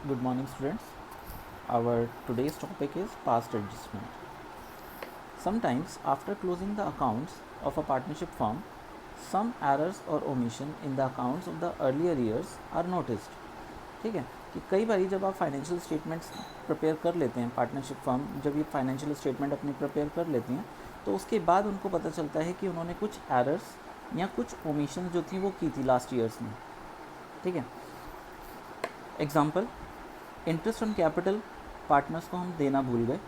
Good morning, students. Our today's topic is past adjustment. Sometimes, after closing the accounts of a partnership firm, some errors or omission in the accounts of the earlier years are noticed. ठीक है कि कई बार जब आप financial statements prepare कर लेते हैं, partnership firm जब ये फाइनेंशियल स्टेटमेंट अपनी प्रिपेयर कर लेती हैं, तो उसके बाद उनको पता चलता है कि उन्होंने कुछ एरर्स या कुछ ओमिशन जो थी वो की थी लास्ट ईयर्स में. ठीक है. Example, interest on capital partners को हम देना भूल गए,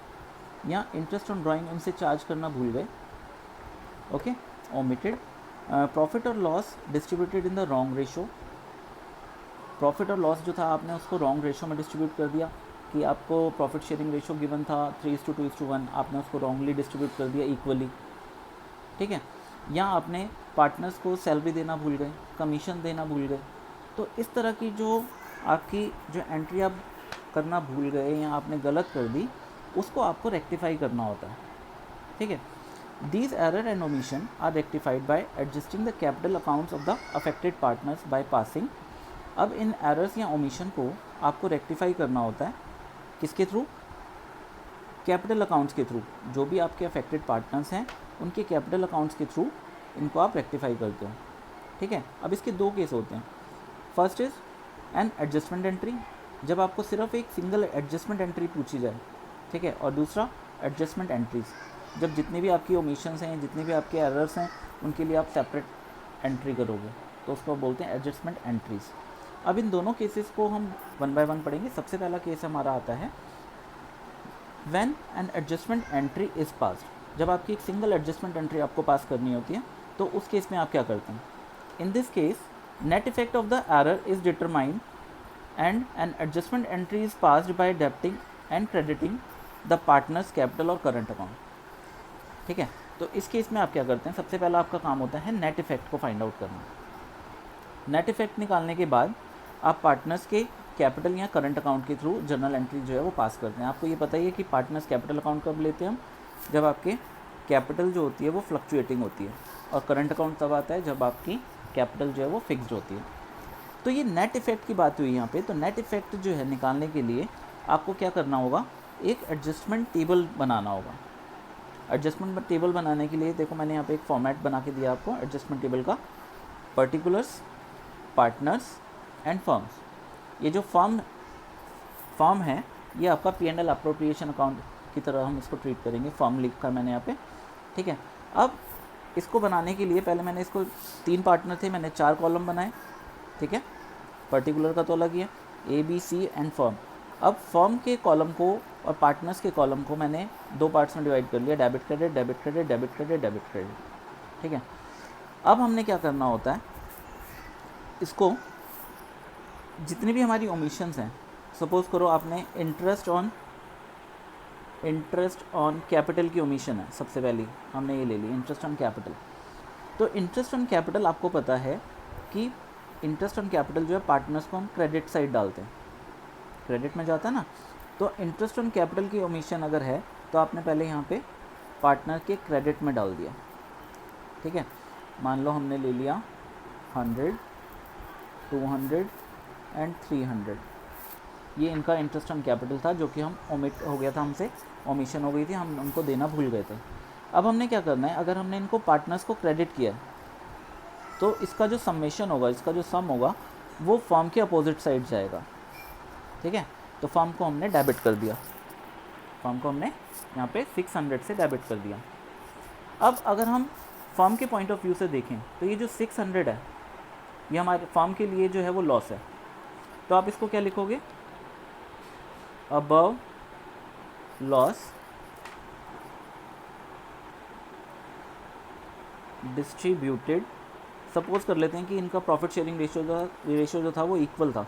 या इंटरेस्ट ऑन ड्राइंग उनसे चार्ज करना भूल गए. Okay, omitted. प्रॉफिट और loss distributed in the wrong ratio. Profit और लॉस जो था आपने उसको रॉन्ग रेशो में डिस्ट्रीब्यूट कर दिया, कि आपको प्रॉफिट शेयरिंग रेशो गिवन था 3:2:1, आपने उसको रॉन्गली डिस्ट्रीब्यूट कर दिया इक्वली. ठीक है. या आपने पार्टनर्स को सैलरी देना भूल गए, कमीशन देना भूल गए. तो इस तरह की जो आपकी जो एंट्री आप करना भूल गए या आपने गलत कर दी, उसको आपको रेक्टिफाई करना होता है. ठीक है. These error and omission are rectified by adjusting the capital accounts of the affected partners by passing. अब इन एरर्स या ओमिशन को आपको रेक्टिफाई करना होता है किसके थ्रू? कैपिटल अकाउंट्स के थ्रू. जो भी आपके अफेक्टेड पार्टनर्स हैं उनके कैपिटल अकाउंट्स के थ्रू इनको आप रेक्टिफाई करते हो. ठीक है. अब इसके दो केस होते हैं. First is an adjustment entry, जब आपको सिर्फ एक सिंगल एडजस्टमेंट एंट्री पूछी जाए. ठीक है. और दूसरा एडजस्टमेंट एंट्रीज, जब जितने भी आपकी ओमिशंस हैं, जितने भी आपके एरर्स हैं, उनके लिए आप सेपरेट एंट्री करोगे, तो उसको बोलते हैं एडजस्टमेंट एंट्रीज. अब इन दोनों केसेस को हम वन बाय वन पढ़ेंगे. सबसे पहला केस हमारा आता है when an adjustment entry is passed. जब आपकी एक सिंगल एडजस्टमेंट एंट्री आपको पास करनी होती है, तो उस केस में आप क्या करते हैं? In this case net effect of the error is determined and an adjustment entry is passed by debiting and crediting the partner's capital और current account. ठीक है. तो इस केस में आप क्या करते हैं? सबसे पहला आपका काम होता है नेट इफेक्ट को फाइंड आउट करना. नेट इफेक्ट निकालने के बाद आप पार्टनर्स के कैपिटल या करंट अकाउंट के थ्रू जर्नल एंट्री जो है वो पास करते हैं. आपको ये पता ही है कि पार्टनर्स कैपिटल अकाउंट कब लेते हैं हम? जब आपके कैपिटल जो होती है वो फ्लक्चुएटिंग होती है, और करंट अकाउंट तब आता है जब आपकी कैपिटल जो है वो फिक्स्ड होती है. तो ये नेट इफेक्ट की बात हुई यहाँ पे. तो नेट इफेक्ट जो है निकालने के लिए आपको क्या करना होगा? एक एडजस्टमेंट टेबल बनाना होगा. एडजस्टमेंट टेबल बनाने के लिए देखो मैंने यहाँ पे एक फॉर्मेट बना के दिया आपको एडजस्टमेंट टेबल का. Particulars, partners and firms. ये जो फर्म है ये आपका P&L अप्रोप्रिएशन अकाउंट की तरह हम इसको ट्रीट करेंगे. फर्म लिख कर मैंने यहाँ पे. ठीक है. अब इसको बनाने के लिए पहले मैंने इसको 3 पार्टनर थे, मैंने 4 कॉलम बनाए. ठीक है. पर्टिकुलर का तो अलग ही है, ABC एंड फर्म. अब फर्म के कॉलम को और पार्टनर्स के कॉलम को मैंने 2 पार्ट्स में डिवाइड कर लिया, debit credit, debit credit, debit credit, debit credit. ठीक है. अब हमने क्या करना होता है, इसको जितनी भी हमारी ओमिशंस हैं, सपोज़ करो आपने इंटरेस्ट ऑन कैपिटल की ओमिशन है. सबसे पहली हमने ये ले ली इंटरेस्ट ऑन कैपिटल. तो इंटरेस्ट ऑन कैपिटल आपको पता है कि इंटरेस्ट ऑन कैपिटल जो है पार्टनर्स को हम क्रेडिट साइड डालते हैं, क्रेडिट में जाता है ना. तो इंटरेस्ट ऑन कैपिटल की ओमिशन अगर है तो आपने पहले यहाँ पे पार्टनर के क्रेडिट में डाल दिया. ठीक है. मान लो हमने ले लिया 100, 200 एंड 300. ये इनका इंटरेस्ट ऑन कैपिटल था जो कि हम ओमिट हो गया था, हमसे ओमिशन हो गई थी, हम उनको देना भूल गए थे. अब हमने क्या करना है, अगर हमने इनको पार्टनर्स को क्रेडिट किया तो इसका जो समेशन होगा, इसका जो सम होगा वो फर्म के अपोजिट साइड जाएगा. ठीक है. तो फर्म को हमने डेबिट कर दिया, फर्म को हमने यहाँ पे 600 से डेबिट कर दिया. अब अगर हम फर्म के पॉइंट ऑफ व्यू से देखें तो ये जो 600 है ये हमारे फर्म के लिए जो है वो लॉस है. तो आप इसको क्या लिखोगे? Above loss distributed. सपोज कर लेते हैं कि इनका प्रॉफिट शेयरिंग रेशियो जो था वो इक्वल था,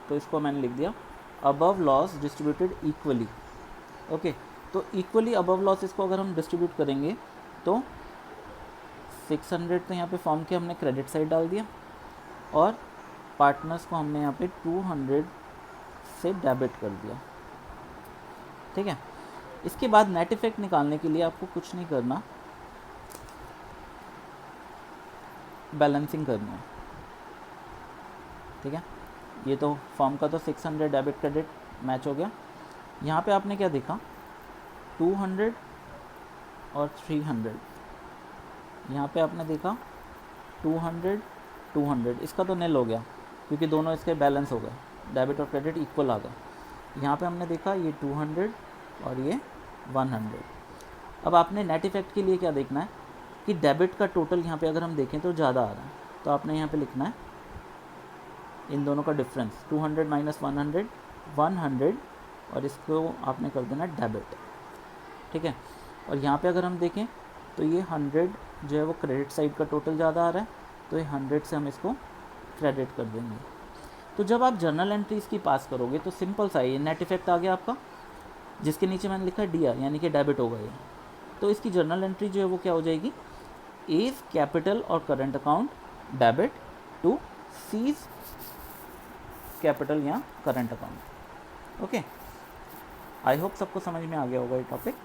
तो इसको मैंने लिख दिया above loss distributed equally. Okay. तो इक्वली अबव लॉस इसको अगर हम डिस्ट्रीब्यूट करेंगे तो 600 तो यहाँ पे फर्म के हमने क्रेडिट साइड डाल दिया, और पार्टनर्स को हमने यहाँ पे 200 से डेबिट कर दिया. ठीक है. इसके बाद नेट इफेक्ट निकालने के लिए आपको कुछ नहीं करना, बैलेंसिंग करनी है. ठीक है. ये तो फर्म का तो 600 डेबिट क्रेडिट मैच हो गया। यहाँ पे आपने क्या देखा, 200 और 300, यहाँ पे आपने देखा 200 200, इसका तो नील हो गया क्योंकि दोनों इसके बैलेंस हो गए, डेबिट और क्रेडिट इक्वल आ गए। यहाँ पे हमने देखा ये 200 और ये 100। अब आपने नेट इफेक्ट के लिए क्या देखना है कि डेबिट का टोटल यहाँ पे अगर हम देखें तो ज़्यादा आ रहा है, तो आपने यहाँ पे लिखना है इन दोनों का डिफरेंस, 200 माइनस 100 100, और इसको आपने कर देना डेबिट, ठीक है। और यहाँ पे अगर हम देखें तो ये 100 जो है वो क्रेडिट साइड का टोटल ज़्यादा आ रहा है, तो ये 100 से हम इसको क्रेडिट कर देंगे। तो जब आप जर्नल एंट्रीज की पास करोगे तो सिंपल सा ये नेट इफेक्ट आ गया आपका, जिसके नीचे मैंने लिखा है DR यानी कि डेबिट होगा ये। तो इसकी जर्नल एंट्री जो है वो क्या हो जाएगी, एज कैपिटल और current account debit to seize capital या current account. Okay, I hope सबको समझ में आ गया होगा ये टॉपिक।